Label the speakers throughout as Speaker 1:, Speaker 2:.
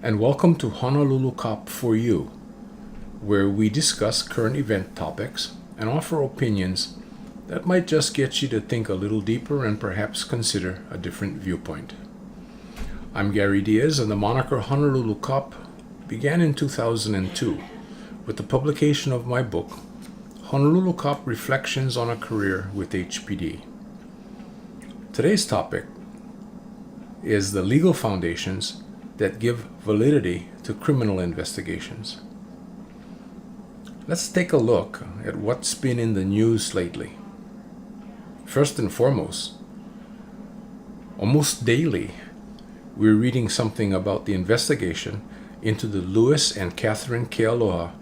Speaker 1: and welcome to Honolulu Cop for You, where we discuss current event topics and offer opinions that might just get you to think a little deeper and perhaps consider a different viewpoint. I'm Gary Diaz, and the moniker Honolulu Cop began in 2002 with the publication of my book, Honolulu Cop Reflections on a Career with HPD. Today's topic is the legal foundations that give validity to criminal investigations. Let's take a look at what's been in the news lately. First and foremost, almost daily, we're reading something about the investigation into the Louis and Catherine Kealoha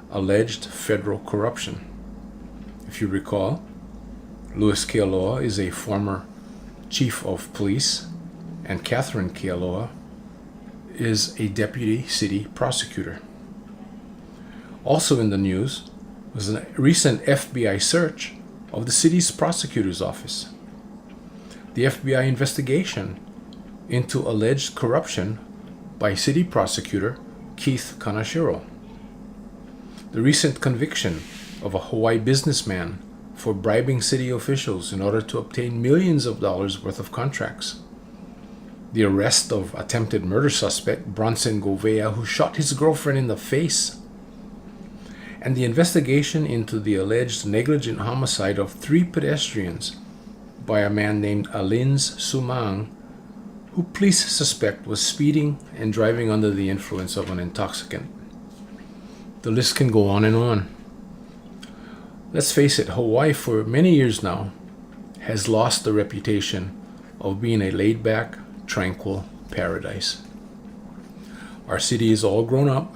Speaker 1: alleged federal corruption. If you recall, Louis Kealoha is a former chief of police, and Catherine Kealoha is a deputy city prosecutor. Also in the news was a recent FBI search of the city's prosecutor's office. The FBI investigation into alleged corruption by city prosecutor Keith Kanashiro. The recent conviction of a Hawaii businessman for bribing city officials in order to obtain millions of dollars worth of contracts. The arrest of attempted murder suspect Bronson Govea, who shot his girlfriend in the face. And the investigation into the alleged negligent homicide of 3 pedestrians by a man named Alins Sumang, who police suspect was speeding and driving under the influence of an intoxicant. The list can go on and on. Let's face it, Hawaii for many years now has lost the reputation of being a laid-back, tranquil paradise. Our city is all grown up,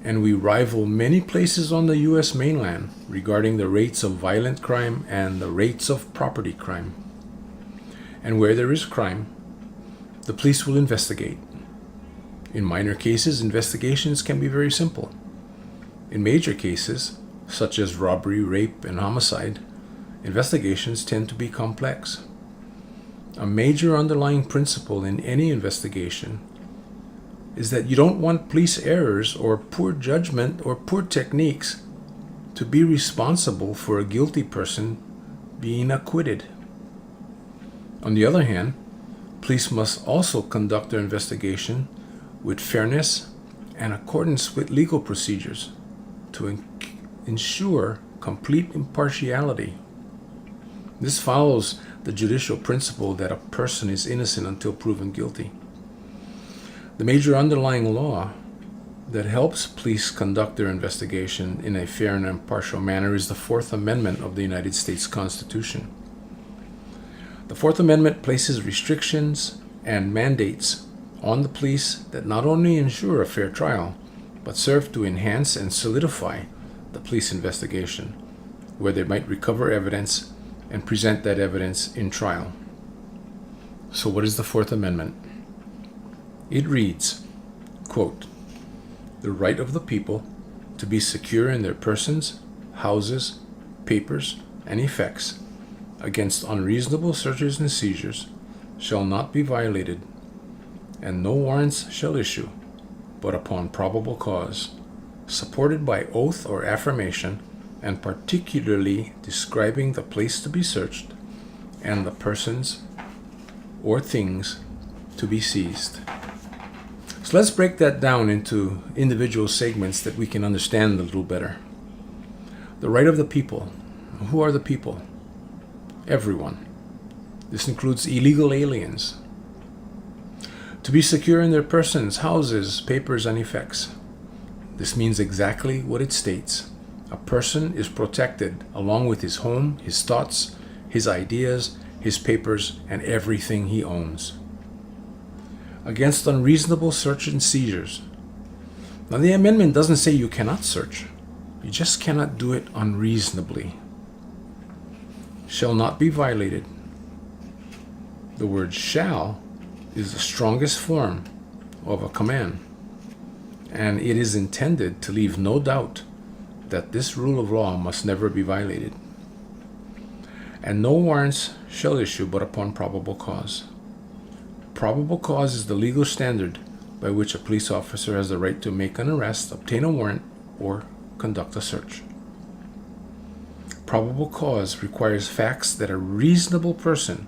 Speaker 1: and we rival many places on the U.S. mainland regarding the rates of violent crime and the rates of property crime. And where there is crime, the police will investigate. In minor cases, investigations can be very simple. In major cases, such as robbery, rape, and homicide, investigations tend to be complex. A major underlying principle in any investigation is that you don't want police errors or poor judgment or poor techniques to be responsible for a guilty person being acquitted. On the other hand, police must also conduct their investigation with fairness and accordance with legal procedures to ensure complete impartiality. This follows the judicial principle that a person is innocent until proven guilty. The major underlying law that helps police conduct their investigation in a fair and impartial manner is the Fourth Amendment of the United States Constitution. The Fourth Amendment places restrictions and mandates on the police that not only ensure a fair trial, but serve to enhance and solidify the police investigation, where they might recover evidence and present that evidence in trial. So what is the Fourth Amendment? It reads, quote, "The right of the people to be secure in their persons, houses, papers, and effects against unreasonable searches and seizures shall not be violated, and no warrants shall issue, but upon probable cause, supported by oath or affirmation, and particularly describing the place to be searched and the persons or things to be seized." So let's break that down into individual segments that we can understand a little better. The right of the people. Who are the people? Everyone. This includes illegal aliens. To be secure in their persons, houses, papers, and effects. This means exactly what it states. A person is protected along with his home, his thoughts, his ideas, his papers, and everything he owns. Against unreasonable search and seizures. Now, the amendment doesn't say you cannot search. You just cannot do it unreasonably. Shall not be violated. The word shall is the strongest form of a command, and it is intended to leave no doubt that this rule of law must never be violated. And no warrants shall issue but upon probable cause. Probable cause is the legal standard by which a police officer has the right to make an arrest, obtain a warrant, or conduct a search. Probable cause requires facts that a reasonable person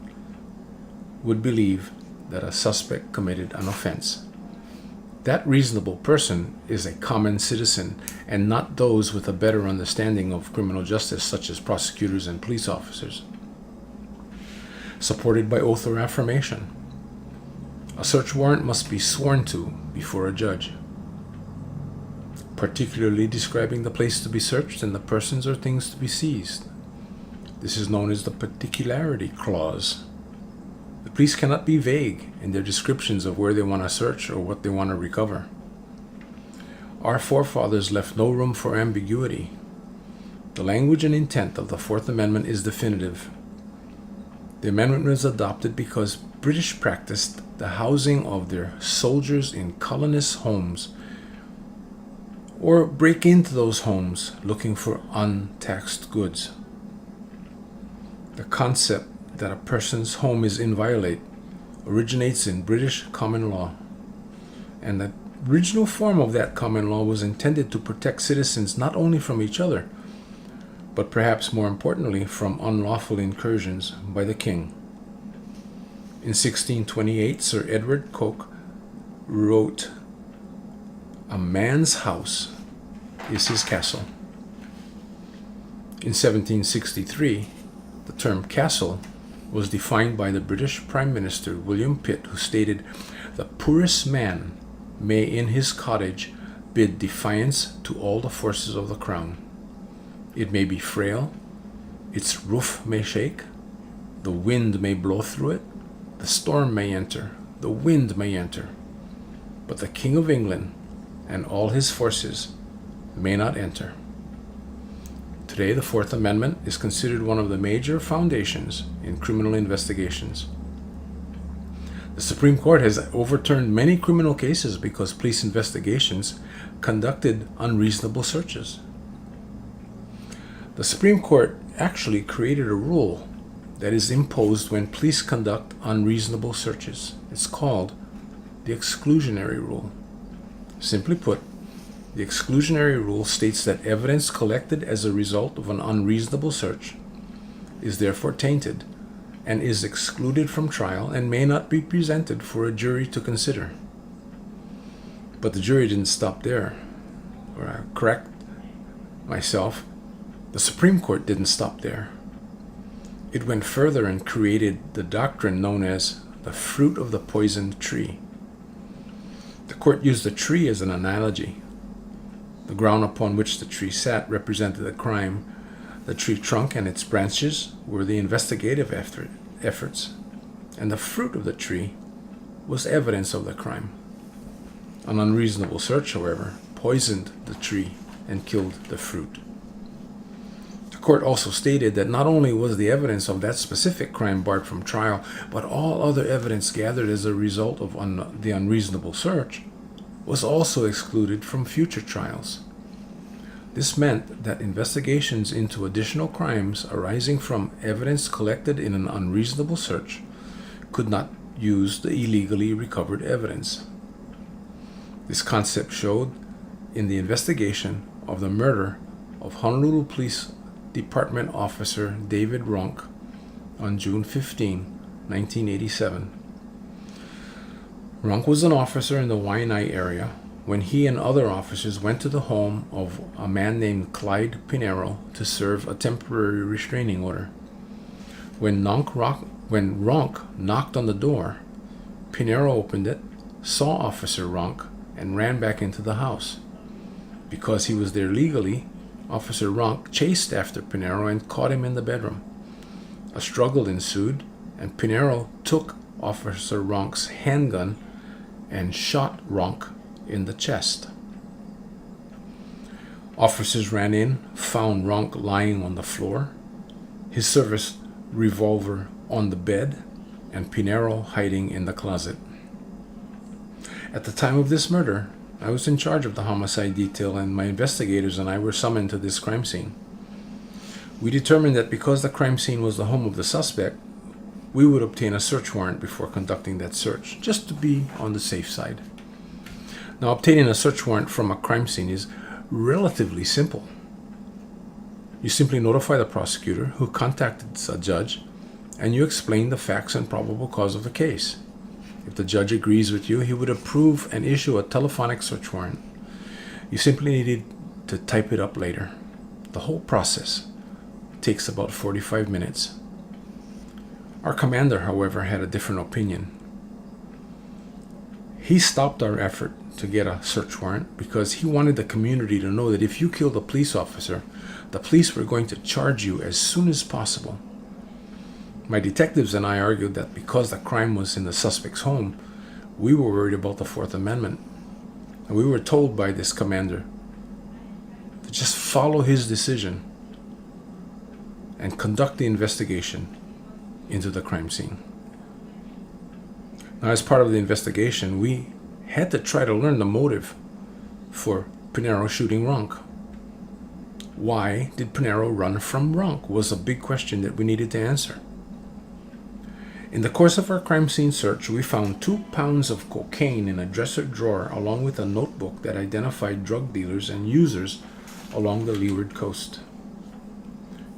Speaker 1: would believe that a suspect committed an offense. That reasonable person is a common citizen and not those with a better understanding of criminal justice, such as prosecutors and police officers. Supported by oath or affirmation. A search warrant must be sworn to before a judge, particularly describing the place to be searched and the persons or things to be seized. This is known as the particularity clause. The police cannot be vague in their descriptions of where they want to search or what they want to recover. Our forefathers left no room for ambiguity. The language and intent of the Fourth Amendment is definitive. The amendment was adopted because British practiced the housing of their soldiers in colonist homes or break into those homes looking for untaxed goods. The concept that a person's home is inviolate originates in British common law, and the original form of that common law was intended to protect citizens not only from each other, but perhaps more importantly from unlawful incursions by the king. In 1628, Sir Edward Coke wrote, "A man's house is his castle." In 1763, the term castle was defined by the British Prime Minister William Pitt, who stated, "The poorest man may in his cottage bid defiance to all the forces of the crown. It may be frail, its roof may shake, the wind may blow through it, the storm may enter, the wind may enter, but the King of England and all his forces may not enter." Today, the Fourth Amendment is considered one of the major foundations in criminal investigations. The Supreme Court has overturned many criminal cases because police investigations conducted unreasonable searches. The Supreme Court actually created a rule that is imposed when police conduct unreasonable searches. It's called the exclusionary rule. Simply put, the exclusionary rule states that evidence collected as a result of an unreasonable search is therefore tainted and is excluded from trial and may not be presented for a jury to consider. But the jury didn't stop there. Or I correct myself, the Supreme Court didn't stop there. It went further and created the doctrine known as the fruit of the poisoned tree. The court used the tree as an analogy. The ground upon which the tree sat represented the crime. The tree trunk and its branches were the investigative efforts, and the fruit of the tree was evidence of the crime. An unreasonable search, however, poisoned the tree and killed the fruit. The court also stated that not only was the evidence of that specific crime barred from trial, but all other evidence gathered as a result of the unreasonable search was also excluded from future trials. This meant that investigations into additional crimes arising from evidence collected in an unreasonable search could not use the illegally recovered evidence. This concept showed in the investigation of the murder of Honolulu Police Department officer David Ronk on June 15, 1987. Ronk was an officer in the Waianae area when he and other officers went to the home of a man named Clyde Pinero to serve a temporary restraining order. When Ronk knocked on the door, Pinero opened it, saw Officer Ronk, and ran back into the house. Because he was there legally, Officer Ronk chased after Pinero and caught him in the bedroom. A struggle ensued, and Pinero took Officer Ronk's handgun and shot Ronk in the chest. Officers ran in, found Ronk lying on the floor, his service revolver on the bed, and Pinero hiding in the closet. At the time of this murder, I was in charge of the homicide detail, and my investigators and I were summoned to this crime scene. We determined that because the crime scene was the home of the suspect, we would obtain a search warrant before conducting that search, just to be on the safe side. Now, obtaining a search warrant from a crime scene is relatively simple. You simply notify the prosecutor, who contacted a judge, and you explain the facts and probable cause of the case. If the judge agrees with you, he would approve and issue a telephonic search warrant. You simply needed to type it up later. The whole process takes about 45 minutes. Our commander, however, had a different opinion. He stopped our effort to get a search warrant because he wanted the community to know that if you killed a police officer, the police were going to charge you as soon as possible. My detectives and I argued that because the crime was in the suspect's home, we were worried about the Fourth Amendment. And we were told by this commander to just follow his decision and conduct the investigation into the crime scene. Now, as part of the investigation, we had to try to learn the motive for Pinero shooting Ronk. Why did Pinero run from Ronk was a big question that we needed to answer. In the course of our crime scene search, we found 2 pounds of cocaine in a dresser drawer along with a notebook that identified drug dealers and users along the Leeward coast.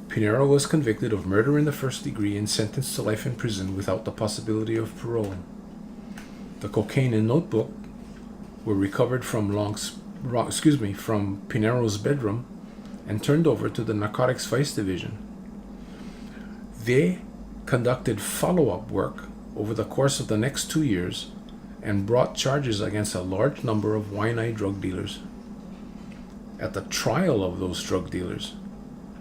Speaker 1: Pinero was convicted of murder in the first degree and sentenced to life in prison without the possibility of parole. The cocaine and notebook were recovered from Pinero's bedroom and turned over to the Narcotics Vice Division. They conducted follow-up work over the course of the next 2 years and brought charges against a large number of Waianae drug dealers. At the trial of those drug dealers,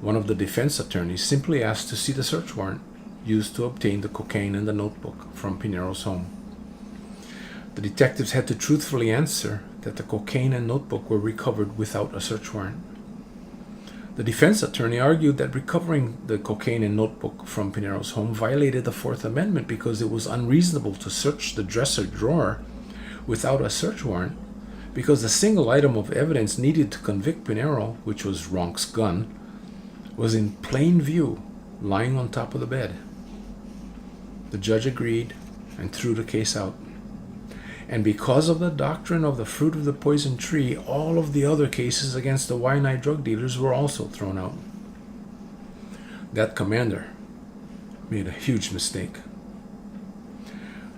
Speaker 1: one of the defense attorneys simply asked to see the search warrant used to obtain the cocaine and the notebook from Pinero's home. The detectives had to truthfully answer that the cocaine and notebook were recovered without a search warrant. The defense attorney argued that recovering the cocaine and notebook from Pinero's home violated the Fourth Amendment because it was unreasonable to search the dresser drawer without a search warrant, because the single item of evidence needed to convict Pinero, which was Ronk's gun, was in plain view, lying on top of the bed. The judge agreed and threw the case out. And because of the doctrine of the fruit of the poison tree, all of the other cases against the Waianae drug dealers were also thrown out. That commander made a huge mistake.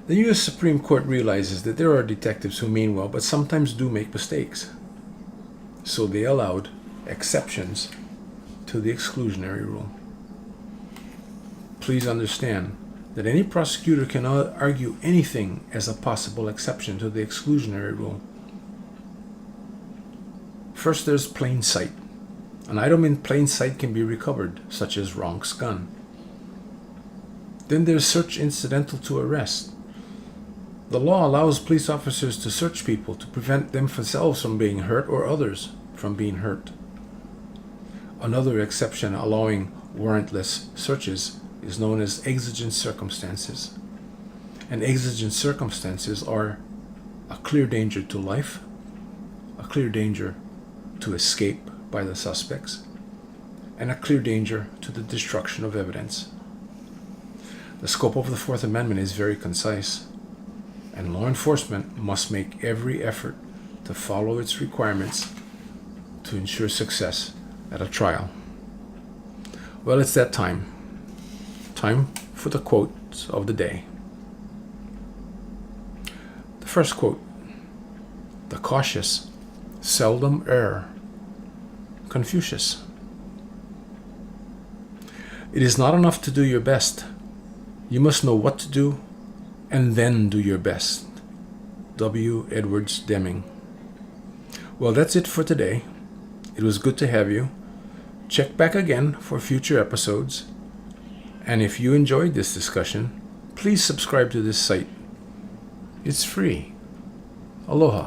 Speaker 1: The U.S. Supreme Court realizes that there are detectives who mean well but sometimes do make mistakes. So they allowed exceptions to the exclusionary rule. Please understand that any prosecutor can argue anything as a possible exception to the exclusionary rule. First, there's plain sight. An item in plain sight can be recovered, such as Ronk's gun. Then there's search incidental to arrest. The law allows police officers to search people to prevent themselves from being hurt or others from being hurt. Another exception allowing warrantless searches is known as exigent circumstances. And exigent circumstances are a clear danger to life, a clear danger to escape by the suspects, and a clear danger to the destruction of evidence. The scope of the Fourth Amendment is very concise, and law enforcement must make every effort to follow its requirements to ensure success at a trial. Well, it's that time. Time for the quotes of the day. The first quote: "The cautious seldom err." Confucius. "It is not enough to do your best. You must know what to do and then do your best." W. Edwards Deming. Well, that's it for today. It was good to have you. Check back again for future episodes. And if you enjoyed this discussion, please subscribe to this site. It's free. Aloha.